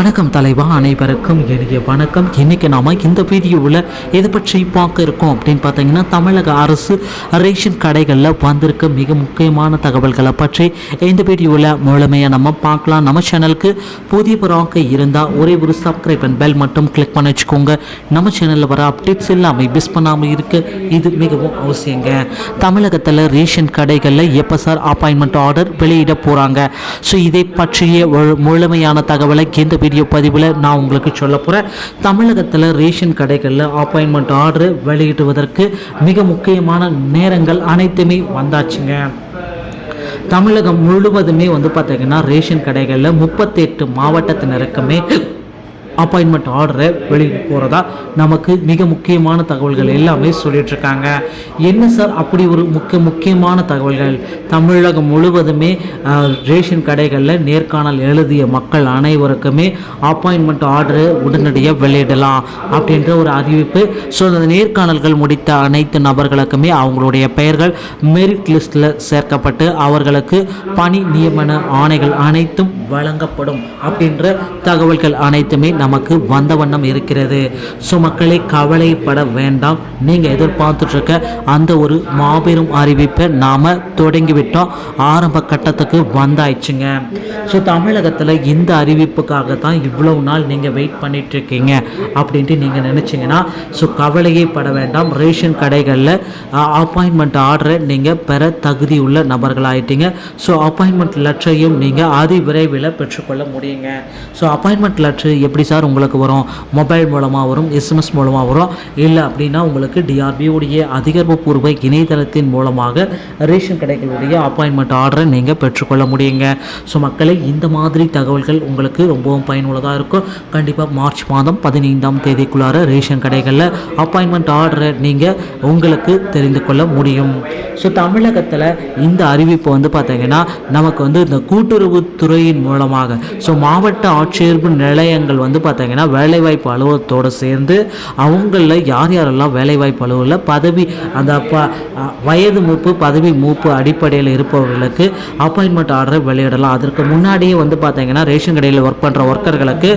வணக்கம் தலைவா, அனைவருக்கும் இனிய வணக்கம். இன்றைக்கி நாம் இந்த வீடியோவில் எதை பற்றி பார்க்க இருக்கோம் அப்படின்னு பார்த்தீங்கன்னா, தமிழக அரசு ரேஷன் கடைகளில் வந்திருக்க மிக முக்கியமான தகவல்களை பற்றி இந்த வீடியோவில் முழுமையாக நம்ம பார்க்கலாம். நம்ம சேனலுக்கு புதியவராக இருந்தால் ஒரே ஒரு சப்ஸ்கிரைப் அண்ட் பெல் மட்டும் கிளிக் பண்ணி வச்சுக்கோங்க. நம்ம சேனலில் வர அப்டேட்ஸ் எல்லாமே மிஸ் பண்ணாமல் இருக்க இது மிகவும் அவசியங்க. தமிழகத்தில் ரேஷன் கடைகளில் எப்போ சார் அப்பாயின்மெண்ட் ஆர்டர் வெளியிட போகிறாங்க? ஸோ இதை பற்றிய முழுமையான தகவலை இந்த வீடியோ பதிவில் நான் உங்களுக்கு சொல்ல போகிறேன். தமிழகத்தில் ரேஷன் கடைகளில் அப்பாயின்மெண்ட் ஆர்டர் வெளியிடுவதற்கு மிக முக்கியமான நேரங்கள் அனைத்துமே வந்தாச்சுங்க. தமிழகம் முழுவதுமே பார்த்தீங்கன்னா ரேஷன் கடைகளில் 38 மாவட்டத்தினருக்குமே அப்பாயின்மெண்ட் ஆர்டரை வெளியிட போகிறதா நமக்கு மிக முக்கியமான தகவல்கள் எல்லாமே சொல்லிகிட்ருக்காங்க. என்ன சார் அப்படி ஒரு முக்கியமான தகவல்கள்? தமிழகம் முழுவதுமே ரேஷன் கடைகளில் நேர்காணல் எழுதிய மக்கள் அனைவருக்குமே அப்பாயின்மெண்ட் ஆர்டரை உடனடியாக வெளியிடலாம் அப்படின்ற ஒரு அறிவிப்பு. ஸோ அந்த நேர்காணல்கள் முடித்த அனைத்து நபர்களுக்குமே அவங்களுடைய பெயர்கள் மெரிட் லிஸ்ட்டில் சேர்க்கப்பட்டு அவர்களுக்கு பணி நியமன ஆணைகள் அனைத்தும் வழங்கப்படும் அப்படின்ற தகவல்கள் அனைத்துமே நமக்கு வந்த வண்ணம் இருக்கிறது. ஸோ மக்களை கவலைப்பட வேண்டாம். நீங்கள் எதிர்பார்த்துட்ருக்க அந்த ஒரு மாபெரும் அறிவிப்பை நாம் தொடங்கிவிட்டோம். ஆரம்ப கட்டத்துக்கு வந்தாயிடுச்சுங்க. ஸோ தமிழகத்தில் இந்த அறிவிப்புக்காக தான் இவ்வளவு நாள் நீங்கள் வெயிட் பண்ணிகிட்ருக்கீங்க அப்படின்ட்டு நீங்கள் நினச்சிங்கன்னா ஸோ கவலையே பட வேண்டாம். ரேஷன் கடைகளில் அப்பாயின்மெண்ட் ஆர்டரை நீங்கள் பெற தகுதியுள்ள நபர்களாயிட்டீங்க. ஸோ அப்பாயின்மெண்ட் லெட்டரையும் நீங்கள் அதி விரைவில் பெற்றுக்கொள்ள முடியுங்க. ஸோ அப்பாயின்மெண்ட் லெட்டர் எப்படி சார் உங்களுக்கு வரும்? மொபைல் மூலமாக வரும், எஸ்எம்எஸ் மூலமாக வரும். இல்லை அப்படின்னா உங்களுக்கு டிஆர்பியுடைய அதிகாரப்பூர்வ இணையதளத்தின் மூலமாக ரேஷன் கடைகளுடைய அப்பாயின்மெண்ட் ஆர்டரை நீங்கள் பெற்றுக்கொள்ள முடியுங்க. ஸோ மக்களை இந்த மாதிரி தகவல்கள் உங்களுக்கு ரொம்பவும் பயனுள்ளதாக இருக்கும். கண்டிப்பாக மார்ச் மாதம் 15ஆம் தேதிக்குள்ளார ரேஷன் கடைகளில் அப்பாயின்மெண்ட் ஆர்டரை நீங்கள் உங்களுக்கு தெரிந்து கொள்ள முடியும். ஸோ தமிழகத்தில் இந்த அறிவிப்பு பார்த்தீங்கன்னா நமக்கு இந்த கூட்டுறவுத்துறையின் மூலமாக ஸோ மாவட்ட ஆட்சேர்ப்பு நிலையங்கள் பார்த்தீங்கன்னா வேலைவாய்ப்பு அலுவலகத்தோடு சேர்ந்து அவங்களில் யாரெல்லாம் வேலைவாய்ப்பு அலுவலில் பதவி அந்த வயது மூப்பு பதவி மூப்பு அடிப்படையில் இருப்பவர்களுக்கு அப்பாயின்மெண்ட் ஆர்டரை வெளியிடலாம். அதற்கு முன்னாடியே பார்த்தீங்கன்னா ரேஷன் கடையில் ஒர்க் பண்ணுற ஒர்க்கர்களுக்கு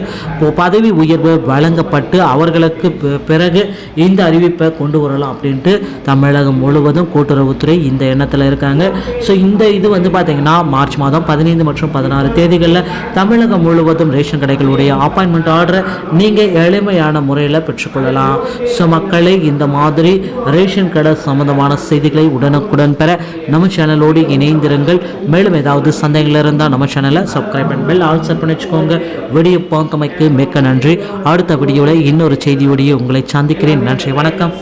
பதவி உயர்வு வழங்கப்பட்டு அவர்களுக்கு பிறகு இந்த அறிவிப்பை கொண்டு வரலாம் அப்படின்ட்டு தமிழகம் முழுவதும் கூட்டுறவுத்துறை இந்த எண்ணத்தில் இருக்காங்க. ஸோ இந்த இது பார்த்தீங்கன்னா மார்ச் மாதம் 15 மற்றும் 16 தேதிகளில் தமிழகம் முழுவதும் ரேஷன் கடைகளுடைய அப்பாயின்மெண்ட் ஆர்டரை நீங்கள் எளிமையான முறையில் பெற்றுக்கொள்ளலாம். ஸோ மக்களை இந்த மாதிரி ரேஷன் கடை சம்பந்தமான செய்திகளை உடனுக்குடன் பெற நம்ம சேனலோடு இணைந்திருங்கள். மேலும் ஏதாவது சந்தேகங்கள் இருந்தால் நம்ம சேனலை சப்ஸ்கிரைப் பண்ணி பெல் ஆல் செட் பண்ணி வச்சுக்கோங்க. வீடியோ பார்த்தமைக்கு மிக்க நன்றி. அடுத்த வீடியோவில் இன்னொரு செய்தியோடைய உங்களை சந்திக்கிறேன். நன்றி, வணக்கம்.